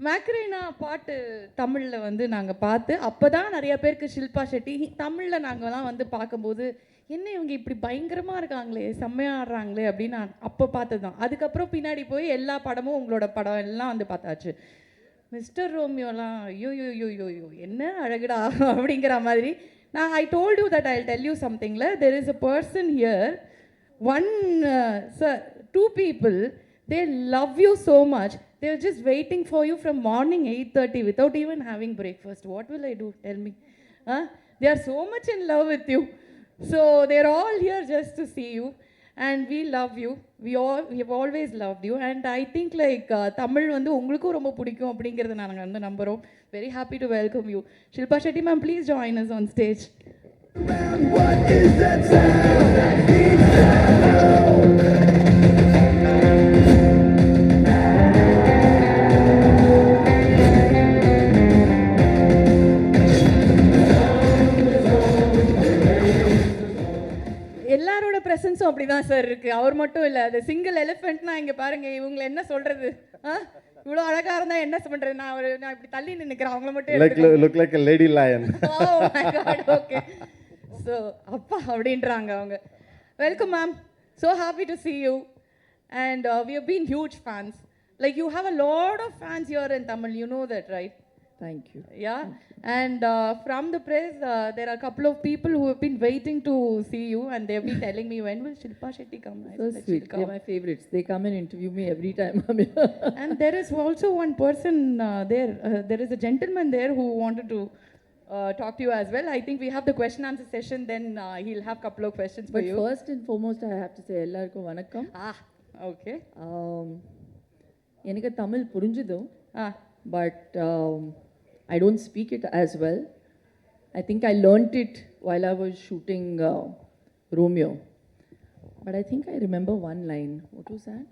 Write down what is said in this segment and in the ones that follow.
மேக்ரேனா பாட்டு தமிழில் வந்து நாங்கள் பார்த்து அப்போ தான் நிறைய பேருக்கு ஷில்பா ஷெட்டி தமிழில் நாங்கள்லாம் வந்து பார்க்கும்போது என்ன இவங்க இப்படி பயங்கரமாக இருக்காங்களே செம்மையாக ஆடுறாங்களே அப்படின்னு நான் அப்போ பார்த்தது தான். அதுக்கப்புறம் பின்னாடி போய் எல்லா படமும் உங்களோட படம் எல்லாம் வந்து பார்த்தாச்சு. மிஸ்டர் ரோமியோலாம் ஐயோ யோ யோ யோ யோ என்ன அழகுடா அப்படிங்கிற மாதிரி. நான் I told you that I tell you சம்திங்ல there is a person here one sir, two people, they love you so much, they are just waiting for you from morning 8:30 without even having breakfast. What will I do, tell me? They are so much in love with you, so they are all here just to see you, and we love you. We have always loved you, and I think like Tamil வந்து உங்களுக்கும் ரொம்ப பிடிக்கும் அப்படிங்கிறது நாங்கள் வந்து நம்புகிறோம். Very happy to welcome you. Shilpa Shetty ma'am, please join us on stage. What is that sound that beats down? எல்லாரோட பிரசன்ஸும் அப்படிதான் சார் இருக்கு. அவர் மட்டும் இல்லை, அது சிங்கிள் எலிஃபென்ட்னா இங்கே பாருங்க, இவங்களை என்ன சொல்றது? இவ்வளோ அழகா இருந்தா என்ன பண்றது? நான் இப்படி தள்ளி நின்னுக்கிறேன், அவங்கள மட்டும் look like a lady lion. Oh my god, okay. So அப்பா அப்படின்றாங்க அவங்க. Welcome ma'am, so happy to see you, and we have been huge fans. Like you have a lot of fans here in Tamil, you know that, right? Thank you. Yeah, and from the press there are a couple of people who have been waiting to see you, and they have been telling me when will Shilpa Shetty come. So sweet, they're my favorites, they come and interview me every time I'm here. And there is also one person there is a gentleman there who wanted to talk to you as well. I think we have the question answer session, then he'll have a couple of questions for you. But first and foremost I have to say ellarkum vanakkam. Okay. எனக்கு தமிழ் புரிஞ்சுது, but I don't speak it as well. I think I learnt it while I was shooting Romeo, but I think I remember one line. What was that?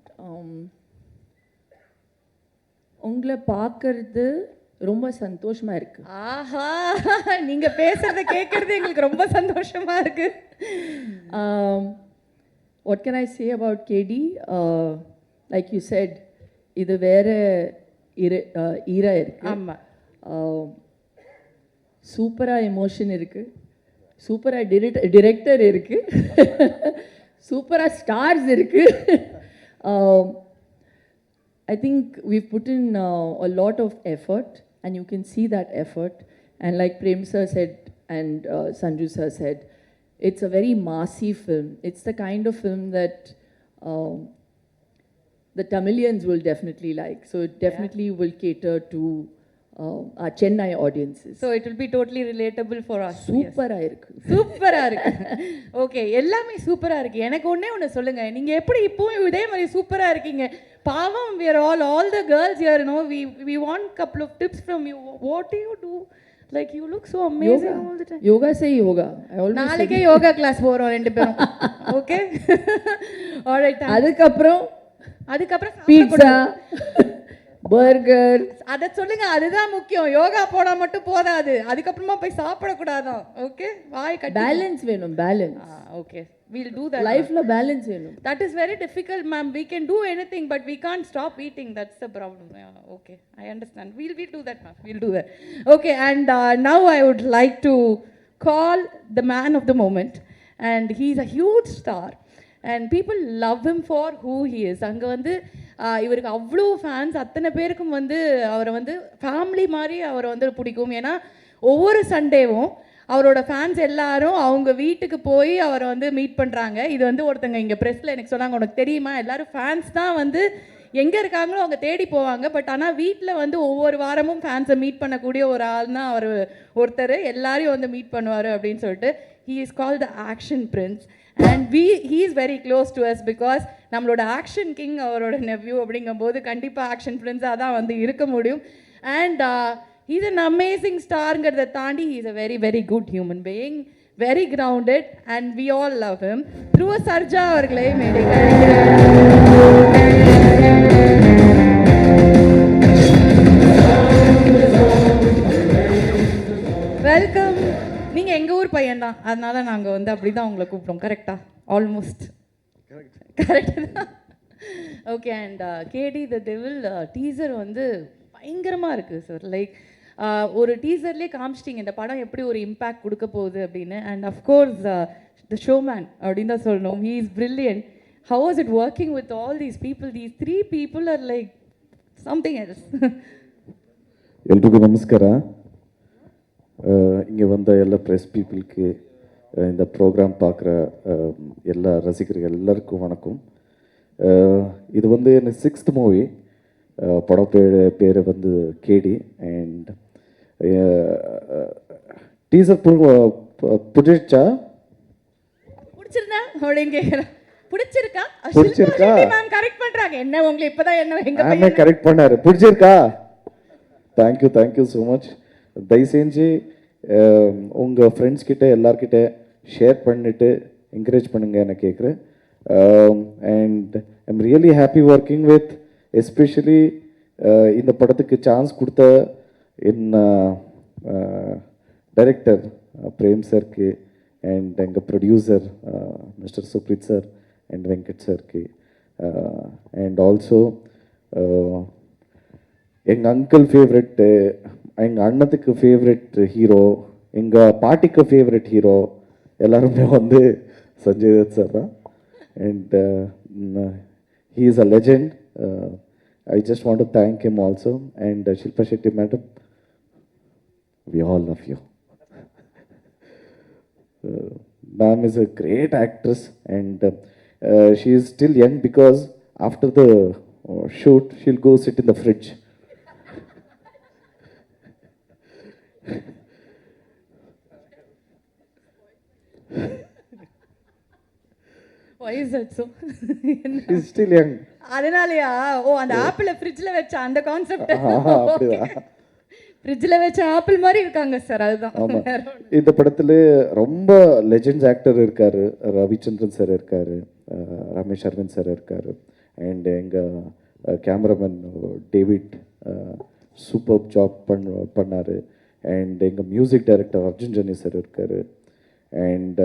உங்களை பார்க்கறது ரொம்ப சந்தோஷமா இருக்கு. ஆஹா, நீங்க பேசுறத கேட்கறது எங்களுக்கு ரொம்ப சந்தோஷமா இருக்கு. What can I say about KD? Like you said, இது வேற ஈரா இருக்கு. ஆமா, சூப்பரா எமோஷன் இருக்கு, சூப்பரா டிரெக்டர் இருக்கு, சூப்பரா ஸ்டார்ஸ் இருக்கு. I think we've put in a lot of effort, and you can see that effort. And like Prem sir said and Sanju sir said, it's a very massive film. It's the kind of film that the Tamilians will definitely like. So it definitely will cater to our Chennai audiences. So it will be totally relatable for us. சூப்பரா இருக்கு, சூப்பரா இருக்கு. Okay, எல்லாமே சூப்பரா இருக்கு. எனக்கு ஒண்ணு சொல்லுங்க, நீங்க எப்படி இப்போவும் இதே மாதிரி சூப்பரா இருக்கீங்க? பாவம், we are all the girls here, you know, we want couple of tips from you. What do you do? Like you look so amazing all the time. Yoga say yoga. I always நாளைக்கே yoga class போறோம் ரெண்டு பேரும். Okay, alright. அதுக்கப்புறம் pizza, burger, அதை சொல்லுங்க, அதுதான் முக்கியம். யோகா போனா மட்டும் போதாது, அதுக்கப்புறமா போய் சாப்பிடக்கூடாதான். ஓகே, வாய் கட்டி பேலன்ஸ் வேணும், balance. Okay, we'll do that. லைஃப்ல பேலன்ஸ் வேணும். That is very difficult, ma'am. We can do anything, but we can't stop eating. That's the problem. Yeah, okay, I understand. We'll do that, ma'am. We'll do that. Okay, and now I would like to call the man of the moment, and he's a huge star, and people love him for who he is. அங்கே வந்து இவருக்கு அவ்வளோ fans, அத்தனை பேருக்கும் வந்து அவரை வந்து family மாதிரி அவரை வந்து பிடிக்கும். ஏன்னா ஒவ்வொரு சண்டேவும் அவரோட ஃபேன்ஸ் எல்லாரும் அவங்க வீட்டுக்கு போய் அவரை வந்து மீட் பண்ணுறாங்க. இது வந்து ஒருத்தங்க இங்கே ப்ரெஸ்ஸில் எனக்கு சொன்னாங்க, உனக்கு தெரியுமா, எல்லோரும் ஃபேன்ஸ் தான் வந்து எங்கே இருக்காங்களோ அவங்க தேடி போவாங்க, பட் ஆனால் வீட்டில் வந்து ஒவ்வொரு வாரமும் ஃபேன்ஸை மீட் பண்ணக்கூடிய ஒரு ஆள் தான் அவர் ஒருத்தர், எல்லாரையும் வந்து மீட் பண்ணுவார் அப்படின்னு சொல்லிட்டு. he is called the action prince, and he is very close to us because நம்மளோட ஆக்ஷன் கிங் அவரோட நெவ்யூ அப்படிங்கும்போது கண்டிப்பாக ஆக்ஷன் பிரின்ஸாக தான் வந்து இருக்க முடியும். அண்ட் he's an amazing starங்கிறத தாண்டி he is a very very good human being, very grounded, and we all love him. Through Sharjah அவர்களை மேடைக்கு வெல்கம். நீங்கள் எங்கள் ஊர் பையன் தான், அதனால நாங்கள் வந்து அப்படி தான் உங்களை கூப்பிட்டோம். கரெக்டாக? ஆல்மோஸ்ட் கரெக்டு தான். Okay, and KD the Devil teaser வந்து பயங்கரமாக இருக்குது சார். லைக் ஒரு டீசர்லேயே காமிச்சிட்டிங்க இந்த படம் எப்படி ஒரு இம்பேக்ட் கொடுக்க போகுது அப்படின்னு. அண்ட் அஃப்கோர்ஸ் த ஷோமேன் அப்படின்னு தான் சொல்லணும். He is brilliant. How was it working with all these people? These 3 people are like something else. ಎಲ್ರಿಗೂ ನಮಸ್ಕಾರ. இங்கே வந்த ಎಲ್ಲ ಪ್ರೆಸ್ ಪೀಪಲ್ಗೆ இந்த ப்ரோக்ராம் பார்க்குற எல்லா ரசிகர்கள் எல்லாருக்கும் வணக்கம். இது வந்து என்ன 6th மூவி. படம் பேர் வந்து கேடி. அண்ட் டீசர் பிடிச்சா பிடிச்சிருந்தா அப்படின்னு கேட்குறேன். பிடிச்சிருக்கா? பிடிச்சிருக்கா? மேம் கரெக்ட் பண்ணுறாங்க. என்ன உங்களை இப்போதான் என்ன எங்க ஆமே கரெக்ட் பண்ணாரு. பிடிச்சிருக்கா? Thank you so much. தயவு செஞ்சு உங்கள் ஃப்ரெண்ட்ஸ் கிட்ட எல்லார்கிட்ட ஷேர் பண்ணிட்டு என்கரேஜ் பண்ணுங்க நான் கேட்குறேன். And I'm really happy working with especially இந்த படத்துக்கு சான்ஸ் கொடுத்த என் டைரக்டர் பிரேம் சருக்கு அண்ட் எங்கள் producer mister Supreeth sir and Venkat சருக்கு அண்ட் ஆல்சோ எங்கள் அங்கிள் ஃபேவரெட்டு, எங்கள் அண்ணத்துக்கு ஃபேவரெட் ஹீரோ, எங்கள் பாட்டிக்கு ஃபேவரெட் ஹீரோ எல்லாருமே வந்து சஞ்சய் தத் சார் தான். And he is a legend. I just want to thank him also. And Shilpa Shetty madam, we all love you. Ma'am is a great actress and she is still young because after the shoot she'll go sit in the fridge. Why is that so? She's still young. அதனாலயா? ஓ, அந்த ஆப்பிள ஃப்ரிட்ஜ்ல வச்ச அந்த concept. அப்படிதான். ஃப்ரிட்ஜ்ல வச்ச apple மாதிரி இருக்காங்க சார். அதுதான். இந்த படத்துல ரொம்ப லெஜெண்ட்ஸ் ஆக்டர் இருக்காரு. ரவிச்சந்திரன் சார் இருக்காரு, ரமேஷ் அரவிந்த் சார் இருக்காரு, அண்ட் எங்கள் கேமராமேன் டேவிட் சூப்பர் ஜாப் பண்ணார். அண்ட் எங்கள் மியூசிக் டைரக்டர் அர்ஜுன் ஜனி சார் இருக்காரு. And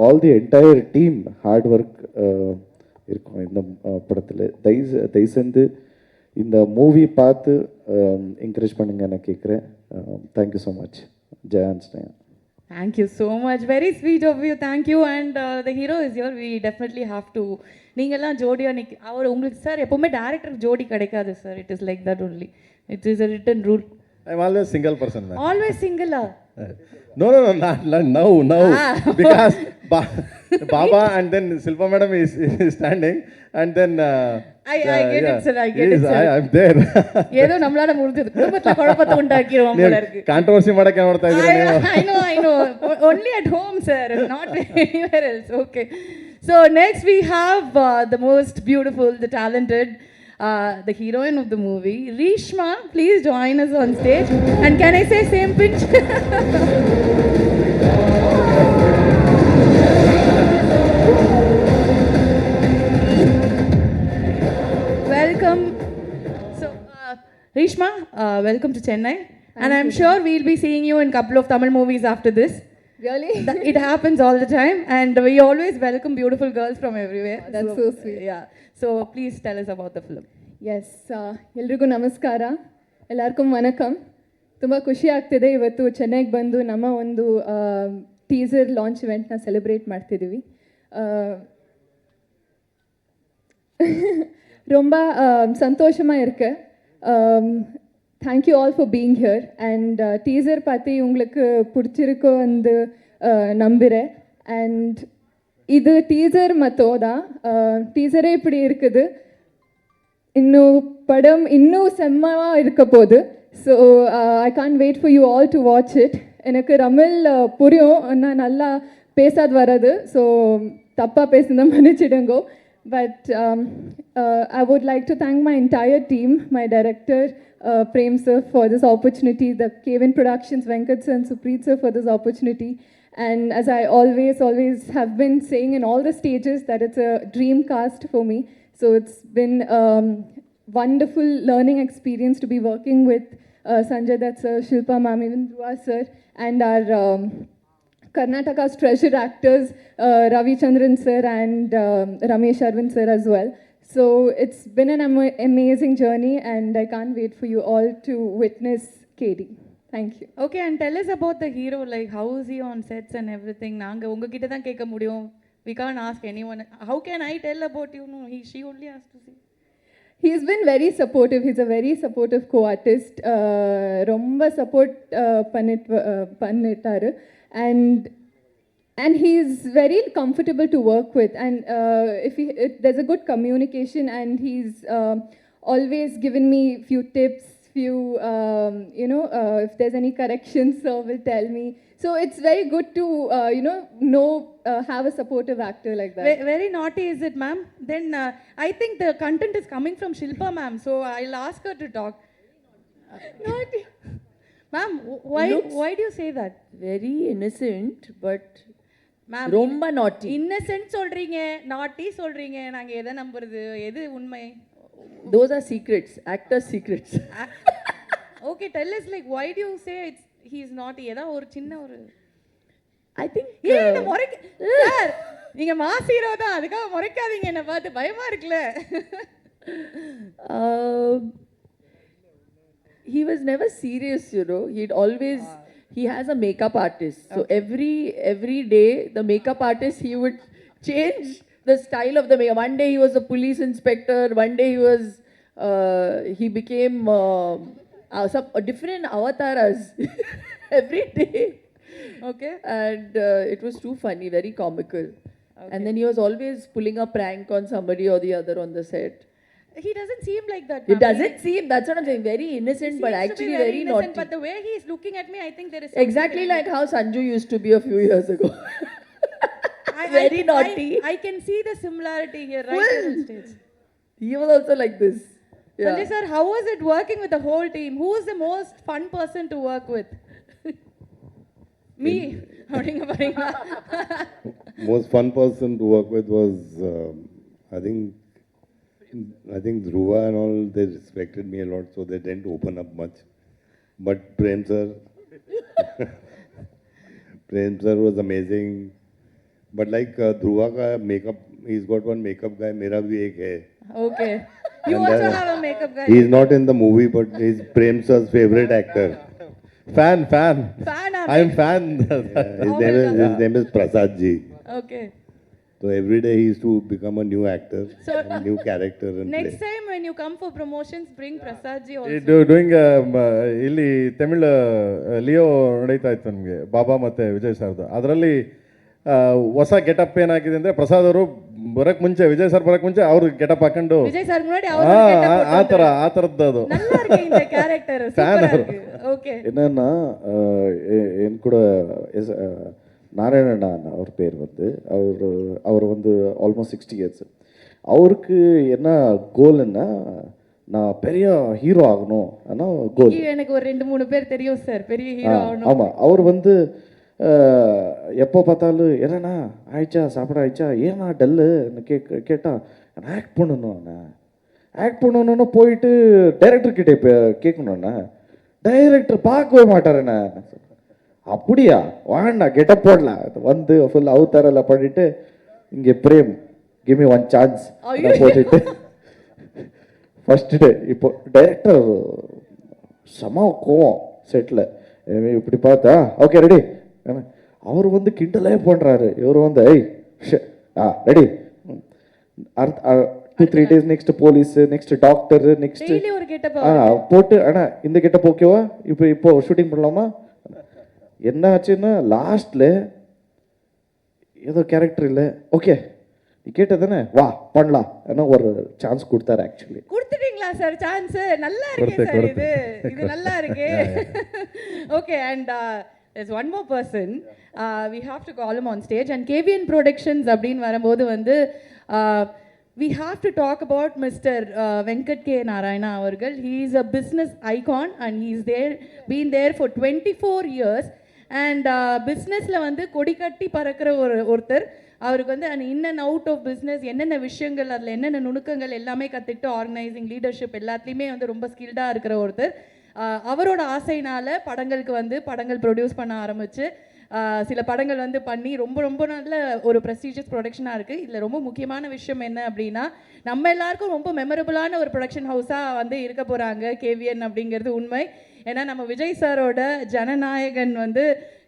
all the entire team hard work இருக்கும் இந்த படத்தில். தயவு செஞ்சு இந்த மூவி பார்த்து என்கரேஜ் பண்ணுங்க நான் கேட்குறேன். Thank you so much. ஜெயான்ஸ்னே. Thank you so much. Very sweet of you. Thank you. And the hero is here. We definitely have to. நீங்கள்லாம் ஜோடியாக அவர் உங்களுக்கு சார் எப்போவுமே டேரக்டர் ஜோடி கிடைக்காது sir. It is like that only. It is a written rule. I'm always single person, man. Always single? No, not now. Because Baba and then Silpa madam is standing, and then I get it, sir. I get it, sir. I'm there. ஏதோ நம்மளால முடிஞ்சது. குடும்பத்துல குழப்பத்தை உண்டாக்கிடுவோம் போல இருக்கு. Controversy ಮಾಡಕ್ಕೆ ನೋಡ್ತಾ ಇದ್ದೀರಾ? I know. Only at home, sir. Not anywhere else. Okay. So next we have the most beautiful, the talented, the heroine of the movie, Reshma. Please join us on stage. And can I say same pinch? Welcome. So, Reshma, welcome to Chennai. And I'm sure we'll be seeing you in a couple of Tamil movies after this. Really? It happens all the time, and we always welcome beautiful girls from everywhere. That's so sweet. Yeah. So please tell us about the film. Yes ಎಲ್ರಿಗೂ ನಮಸ್ಕಾರ, ಎಲ್ಲರಿಗೂ ವನಕಮ್. ತುಂಬ ಖುಷಿ ಆಗ್ತಿದೆ ಇವತ್ತು ಚೆನ್ನೈಗೆ ಬಂದು ನಮ್ಮ ಒಂದು ಟೀಸರ್ ಲಾಂಚ್ ಇವೆಂಟ್ನ ಸೆಲೆಬ್ರೇಟ್ ಮಾಡ್ತಿದ್ದೀವಿ. ரொம்ப சந்தோஷமாக இருக்கு. Thank you all for being here. And teaser பார்த்து உங்களுக்கு பிடிச்சிருக்கோ வந்து நம்புகிறேன். அண்ட் இது டீசர் மத்தோதான். டீசரே இப்படி இருக்குது, இன்னும் படம் இன்னும் செம்மமாக இருக்க போகுது. So I can't wait for you all to watch it. எனக்கு தமிழ் புரியும், நான் நல்லா பேசாது வராது, ஸோ தப்பாக பேசுனா மன்னிச்சிடுங்கோ. But I would like to thank my entire team, my director Prem sir for this opportunity, the Kevin Productions, Venkat sir and Supreet sir for this opportunity. And as I always have been saying in all the stages that it's a dream cast for me. So it's been wonderful learning experience to be working with Sanjay Dutt sir, Shilpa ma'am, even Dhruva sir, and our Karnataka's treasure actors Ravi Chandran sir and Ramesh Arvind sir as well. So it's been an amazing journey, and I can't wait for you all to witness KD. Thank you. Okay, and tell us about the hero, like how is he on sets and everything. நாங்க உங்ககிட்ட தான் கேட்க முடியும். We can't ask anyone. How can I tell about you? No, she only has to see. He's been very supportive. He's a very supportive co-artist. ரொம்ப support பண்ணிட்டாரு. And he's very comfortable to work with. And if there's a good communication, and he's always given me few tips, few, if there's any corrections, sir will tell me. So it's very good to, have a supportive actor like that. Very naughty is it, ma'am? Then I think the content is coming from Shilpa ma'am, so I'll ask her to talk. Naughty. Ma'am, why do you say that? Very innocent, but Ma'am, ரொம்ப naughty. innocent சொல்றீங்க, naughty சொல்றீங்க, நாங்க எதை நம்புறது? எது உண்மை? Those are secrets, actors' secrets. Okay, tell us, like, why do you say he's naughty? ஏதா ஒரு சின்ன ஒரு I think என்ன முறைக்க சார், நீங்க மாஸ் ஹீரோ தான், அதுக்காக முறைக்காதீங்க, என்ன பார்த்து பயமா இருக்குல்ல. he was never serious, he'd always he has a makeup artist, so every day the makeup artist, he would change the style of the makeup. One day he was a police inspector, one day he became some different avatars every day. Okay. And it was too funny, very comical. And then he was always pulling a prank on somebody or the other on the set. He doesn't seem like that. It doesn't seem, that's what I'm saying, very innocent, but actually very innocent, naughty. But the way he is looking at me, I think there is Exactly like how Sanju used to be a few years ago. Very naughty. I can see the similarity here right on stage. He was also like this. Yeah. Sanjay sir, how was it working with the whole team? Who was the most fun person to work with? Me. அப்படிங்க பாருங்க. Most fun person to work with was, I think Dhruva and all, they respected me a lot, so they didn't open up much. But Prem sir was amazing. But like Dhruva ka makeup, he's got one makeup guy, mera bhi ek hai. Okay. You And also have a makeup guy. He's not in the movie, but he's Prem sir's favorite actor. Fan. Fan, I'm fan. His name is Prasad ji. Okay. So every day he used to become a new actor, So, a new character and Next play. time when you come for promotions, bring Prasad ji also. Doing ಇಲ್ಲಿ Tamil Leo ನಡೀತಾ ಇತ್ತು ನಮಗೆ ಬಾಬಾ ಮತ್ತು ವಿಜಯ್ ಸರ್ದು. ಅದರಲ್ಲಿ ಹೊಸ getup ಏನಾಗಿದೆ ಅಂದರೆ ಪ್ರಸಾದ್ ಅವರು ಬರೋಕ್ಕೆ ಮುಂಚೆ, ವಿಜಯ್ ಸರ್ ಬರೋಕ್ಕೆ ಮುಂಚೆ ಅವ್ರು ಗೆಟಪ್ ಹಾಕೊಂಡು விஜய் சார் முன்னாடி அவர் ಆ ಥರದ್ದು ಅದು. நல்லா இருக்கு இந்த கேரக்டர், சூப்பரா இருக்கு. ஓகே. என்னன்னா என் கூட நாராயணண்ணா அவர் பேர் வந்து அவர் வந்து ஆல்மோஸ்ட் 60 இயர்ஸ். அவருக்கு என்ன கோல்னா, நான் பெரிய ஹீரோ ஆகணும், ஆனால் கோல். எனக்கு ஒரு 2-3 பேர் தெரியும் சார், பெரிய ஹீரோ ஆகணும். ஆமாம், அவர் வந்து எப்போ பார்த்தாலும் என்னண்ணா ஆயிடுச்சா, சாப்பிட ஆயிடுச்சா, ஏன்னா டல்லுன்னு கேட்டால் நான் ஆக்ட் பண்ணணும்ண்ணா, ஆக்ட் பண்ணணுன்னு போயிட்டு டைரக்டர்கிட்ட இப்போ கேட்கணுண்ணா, டைரக்டர் பார்க்கவே மாட்டாருண்ணா. அப்படியா, வாண்ணா கெட்டப் போடலாம், வந்து ஃபுல் அவுத்தாரெல்லாம் பண்ணிட்டு இங்கே Prem give me one chance போட்டுட்டு ஃபர்ஸ்ட் டே இப்போ டைரக்டர் செம கோவம் செட்டில், இப்படி பார்த்தா ஓகே ரெடி, அவர் வந்து கிண்டலே பண்ணுறாரு, இவர் வந்து ready 2-3 days next police, next doctor, next daily ஒரு கெட்டப் போட்டு இந்த கெட்டப் ஓகேவா, இப்போ ஷூட்டிங் பண்ணலாமா. என்ன ஆச்சுன்னா லாஸ்ட்ல ஏதோ கேரக்டர் இல்லை, ஓகே நீ கேட்டதானே வா பண்ணலாம், ஏன்னா ஒரு சான்ஸ் கொடுத்தாரு. ஆக்சுவலி கொடுத்துட்டீங்களா சார் சான்ஸ்? நல்லா இருக்கு சார், இது நல்லா இருக்கு. Okay, and there's one more person, we have to call him on stage, and KVN Productions அப்படின்னு வரும்போது வந்து we have to talk about Mr. Venkat K. Narayana avargal. He is a business icon and he's been there for 24 years, and businessல வந்து கொடி கட்டி பறக்கிற ஒருத்தர். அவருக்கு வந்து in and out of business என்னென்ன விஷயங்கள், அதில் என்னென்ன நுணுக்கங்கள் எல்லாமே கற்றுக்கிட்டு ஆர்கனைசிங், லீடர்ஷிப் எல்லாத்துலேயுமே வந்து ரொம்ப ஸ்கில்டாக இருக்கிற ஒருத்தர். அவரோட ஆசையினால் படங்களுக்கு வந்து படங்கள் ப்ரொடியூஸ் பண்ண ஆரம்பித்து சில படங்கள் வந்து பண்ணி ரொம்ப ரொம்ப நல்ல ஒரு ப்ரெஸ்டீஜியஸ் ப்ரொடக்ஷனாக இருக்குது. இதில் ரொம்ப முக்கியமான விஷயம் என்ன அப்படின்னா, நம்ம எல்லாருக்கும் ரொம்ப மெமரபுளான ஒரு ப்ரொடக்ஷன் ஹவுஸாக வந்து இருக்க போகிறாங்க கேவிஎன் அப்படிங்கிறது உண்மை. ஏன்னா நம்ம விஜய் சாரோட ஜனநாயகன் வந்து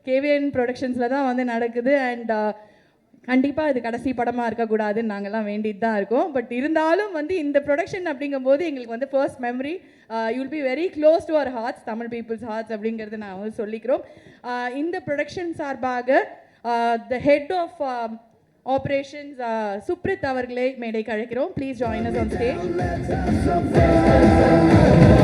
கேவிஎன் ப்ரொடக்ஷன்ஸில் தான் வந்து நடக்குது. அண்ட் கண்டிப்பாக இது கடைசி படமாக இருக்கக்கூடாதுன்னு நாங்கள்லாம் வேண்டிட்டு தான் இருக்கோம். பட் இருந்தாலும் வந்து இந்த ப்ரொடக்ஷன் அப்படிங்கும்போது எங்களுக்கு வந்து first memory you'll be very close to our hearts, Tamil peoples hearts அப்படிங்கிறது நான் வந்து சொல்லிக்கிறோம். இந்த ப்ரொடக்ஷன் சார்பாக the head of operations Suprith அவர்களே மேடைக்கு அழைக்கிறோம். Please join us on stage.